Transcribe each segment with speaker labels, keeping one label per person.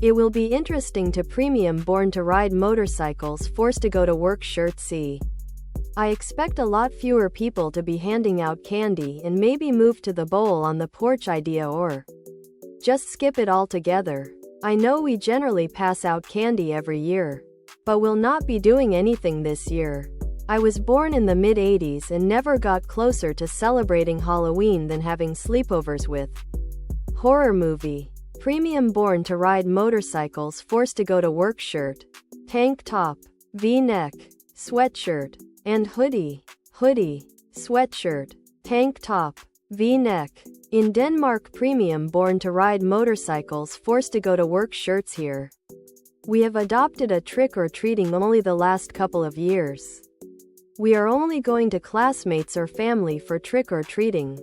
Speaker 1: It will be interesting to premium born to ride motorcycles forced to go to work shirt C. I expect a lot fewer people to be handing out candy and maybe move to the bowl on the porch idea or just skip it altogether. I know we generally pass out candy every year, but we'll not be doing anything this year. I was born in the mid-80s and never got closer to celebrating Halloween than having sleepovers with. Horror movie. Premium born to ride motorcycles forced to go to work shirt, tank top, V-neck, sweatshirt, and hoodie, sweatshirt, tank top, V-neck. In Denmark, premium born to ride motorcycles forced to go to work shirts here. We have adopted a trick-or-treating only the last couple of years. We are only going to classmates or family for trick-or-treating.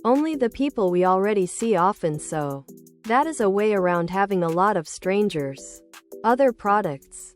Speaker 1: Only the people we already see often, so that is a way around having a lot of strangers. Other products.